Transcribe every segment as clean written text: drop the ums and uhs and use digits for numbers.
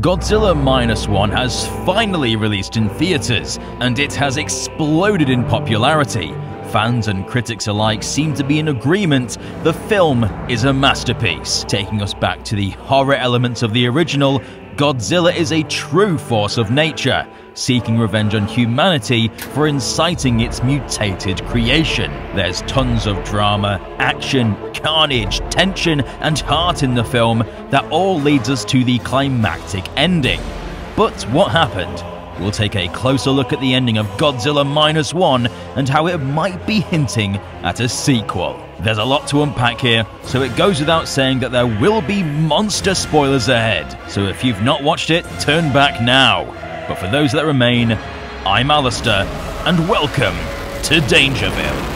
Godzilla Minus One has finally released in theaters, and it has exploded in popularity. Fans and critics alike seem to be in agreement the film is a masterpiece. Taking us back to the horror elements of the original, Godzilla is a true force of nature, seeking revenge on humanity for inciting its mutated creation. There's tons of drama, action, carnage, tension, and heart in the film that all leads us to the climactic ending. But what happened? We'll take a closer look at the ending of Godzilla Minus One and how it might be hinting at a sequel. There's a lot to unpack here, so it goes without saying that there will be monster spoilers ahead. So if you've not watched it, turn back now. But for those that remain, I'm Alistair, and welcome to DangerVille.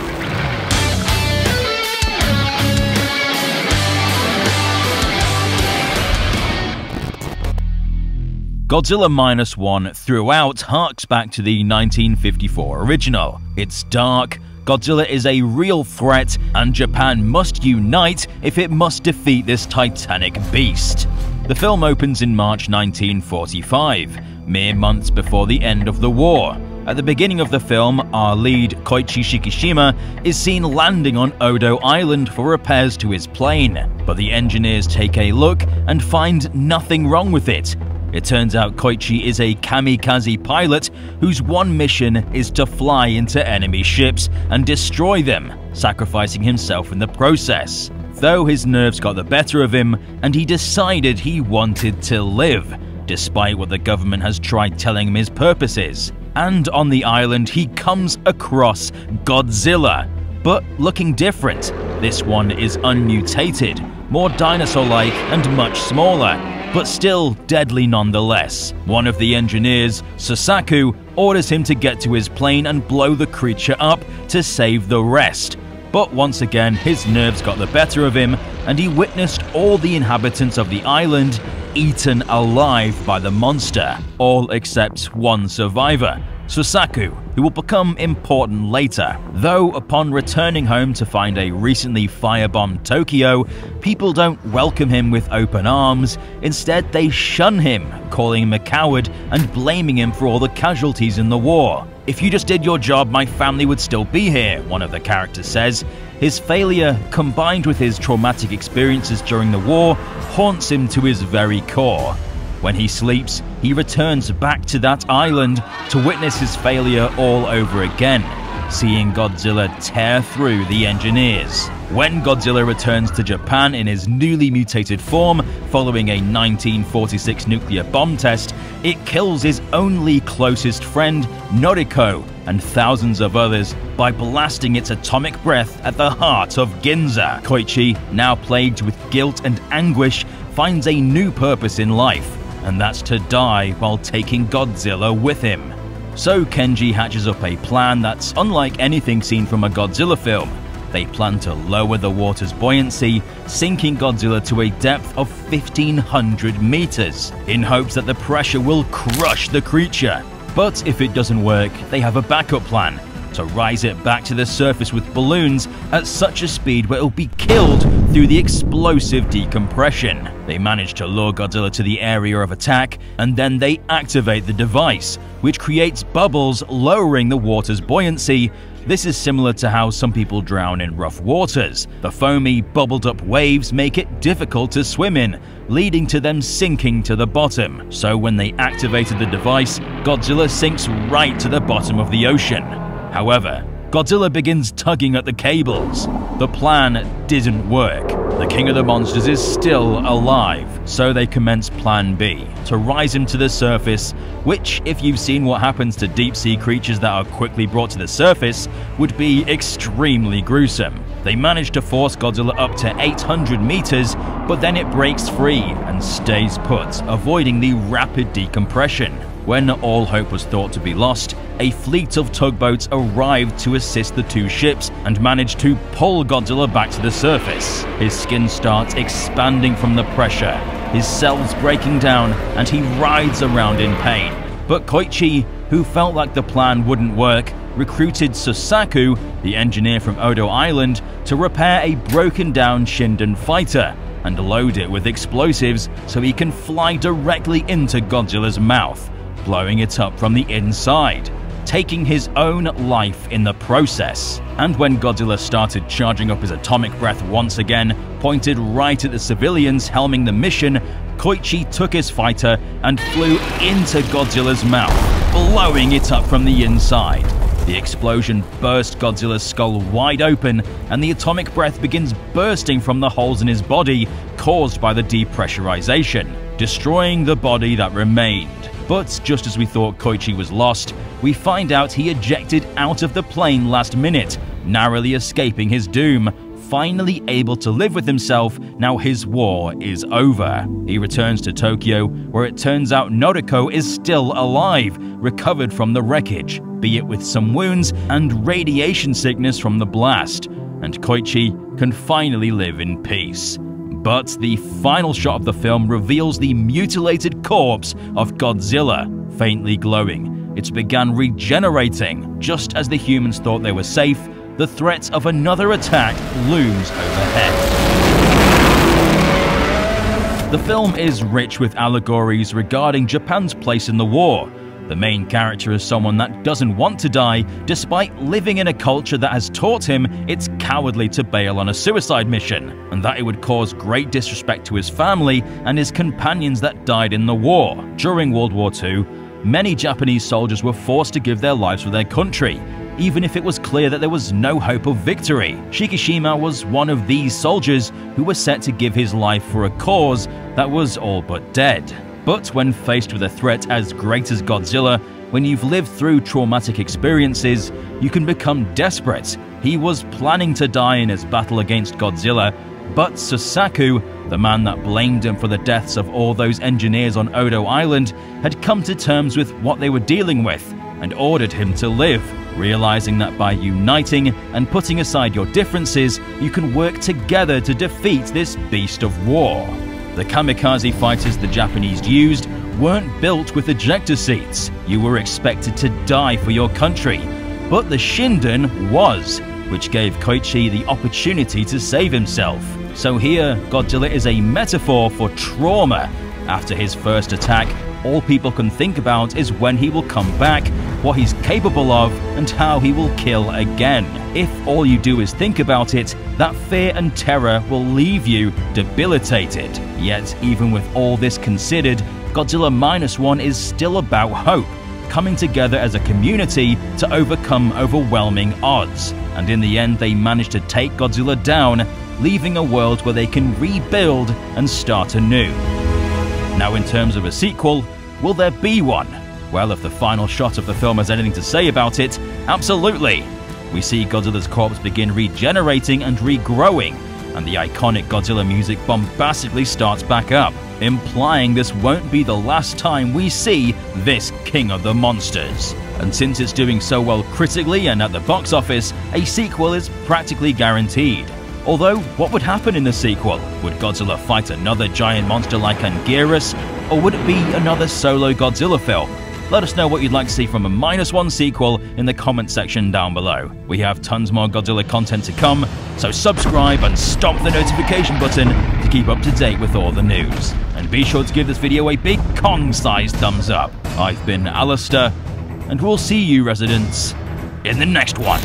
Godzilla Minus One throughout harks back to the 1954 original. It's dark, Godzilla is a real threat, and Japan must unite if it must defeat this titanic beast. The film opens in March 1945, mere months before the end of the war. At the beginning of the film, our lead, Koichi Shikishima, is seen landing on Odo Island for repairs to his plane, but the engineers take a look and find nothing wrong with it. It turns out Koichi is a kamikaze pilot whose one mission is to fly into enemy ships and destroy them, sacrificing himself in the process. Though his nerves got the better of him, and he decided he wanted to live, despite what the government has tried telling him his purpose is. And on the island he comes across Godzilla, but looking different. This one is unmutated, more dinosaur-like and much smaller, but still deadly nonetheless. One of the engineers, Susaku, orders him to get to his plane and blow the creature up to save the rest. But once again, his nerves got the better of him, and he witnessed all the inhabitants of the island eaten alive by the monster, all except one survivor, Susaku, who will become important later. Though upon returning home to find a recently firebombed Tokyo, people don't welcome him with open arms. Instead, they shun him, calling him a coward and blaming him for all the casualties in the war. "If you just did your job, my family would still be here," one of the characters says. His failure, combined with his traumatic experiences during the war, haunts him to his very core. When he sleeps, he returns back to that island to witness his failure all over again, seeing Godzilla tear through the engineers. When Godzilla returns to Japan in his newly mutated form, following a 1946 nuclear bomb test, it kills his only closest friend, Noriko, and thousands of others by blasting its atomic breath at the heart of Ginza. Koichi, now plagued with guilt and anguish, finds a new purpose in life, and that's to die while taking Godzilla with him. So Kenji hatches up a plan that's unlike anything seen from a Godzilla film. They plan to lower the water's buoyancy, sinking Godzilla to a depth of 1,500 meters, in hopes that the pressure will crush the creature. But if it doesn't work, they have a backup plan: to rise it back to the surface with balloons at such a speed where it'll be killed through the explosive decompression. They manage to lure Godzilla to the area of attack, and then they activate the device, which creates bubbles lowering the water's buoyancy. This is similar to how some people drown in rough waters. The foamy, bubbled-up waves make it difficult to swim in, leading to them sinking to the bottom. So when they activated the device, Godzilla sinks right to the bottom of the ocean. However, Godzilla begins tugging at the cables. The plan didn't work. The king of the monsters is still alive, so they commence Plan B, to rise him to the surface, which, if you've seen what happens to deep-sea creatures that are quickly brought to the surface, would be extremely gruesome. They manage to force Godzilla up to 800 meters, but then it breaks free and stays put, avoiding the rapid decompression. When all hope was thought to be lost, a fleet of tugboats arrived to assist the two ships and managed to pull Godzilla back to the surface. His skin starts expanding from the pressure, his cells breaking down, and he writhes around in pain. But Koichi, who felt like the plan wouldn't work, recruited Susaku, the engineer from Odo Island, to repair a broken-down Shinden fighter, and load it with explosives so he can fly directly into Godzilla's mouth, blowing it up from the inside, taking his own life in the process. And when Godzilla started charging up his atomic breath once again, pointed right at the civilians helming the mission, Koichi took his fighter and flew into Godzilla's mouth, blowing it up from the inside. The explosion burst Godzilla's skull wide open, and the atomic breath begins bursting from the holes in his body caused by the depressurization, destroying the body that remained. But just as we thought Koichi was lost, we find out he ejected out of the plane last minute, narrowly escaping his doom. Finally able to live with himself, now his war is over. He returns to Tokyo, where it turns out Noriko is still alive, recovered from the wreckage, be it with some wounds and radiation sickness from the blast, and Koichi can finally live in peace. But the final shot of the film reveals the mutilated corpse of Godzilla, faintly glowing. It began regenerating. Just as the humans thought they were safe, the threat of another attack looms overhead. The film is rich with allegories regarding Japan's place in the war. The main character is someone that doesn't want to die, despite living in a culture that has taught him it's cowardly to bail on a suicide mission, and that it would cause great disrespect to his family and his companions that died in the war. During World War II, many Japanese soldiers were forced to give their lives for their country, even if it was clear that there was no hope of victory. Shikishima was one of these soldiers who was set to give his life for a cause that was all but dead. But when faced with a threat as great as Godzilla, when you've lived through traumatic experiences, you can become desperate. He was planning to die in his battle against Godzilla, but Susaku, the man that blamed him for the deaths of all those engineers on Odo Island, had come to terms with what they were dealing with and ordered him to live, realizing that by uniting and putting aside your differences, you can work together to defeat this beast of war. The kamikaze fighters the Japanese used weren't built with ejector seats. You were expected to die for your country. But the Shinden was, which gave Koichi the opportunity to save himself. So here, Godzilla is a metaphor for trauma. After his first attack, all people can think about is when he will come back, what he's capable of, and how he will kill again. If all you do is think about it, that fear and terror will leave you debilitated. Yet, even with all this considered, Godzilla Minus One is still about hope, coming together as a community to overcome overwhelming odds. And in the end, they manage to take Godzilla down, leaving a world where they can rebuild and start anew. Now, in terms of a sequel, will there be one? Well, if the final shot of the film has anything to say about it, absolutely. We see Godzilla's corpse begin regenerating and regrowing, and the iconic Godzilla music bombastically starts back up, implying this won't be the last time we see this king of the monsters. And since it's doing so well critically and at the box office, a sequel is practically guaranteed. Although, what would happen in the sequel? Would Godzilla fight another giant monster like Anguirus, or would it be another solo Godzilla film? Let us know what you'd like to see from a Minus One sequel in the comment section down below. We have tons more Godzilla content to come, so subscribe and stomp the notification button to keep up to date with all the news. And be sure to give this video a big Kong-sized thumbs up. I've been Alistair, and we'll see you residents in the next one.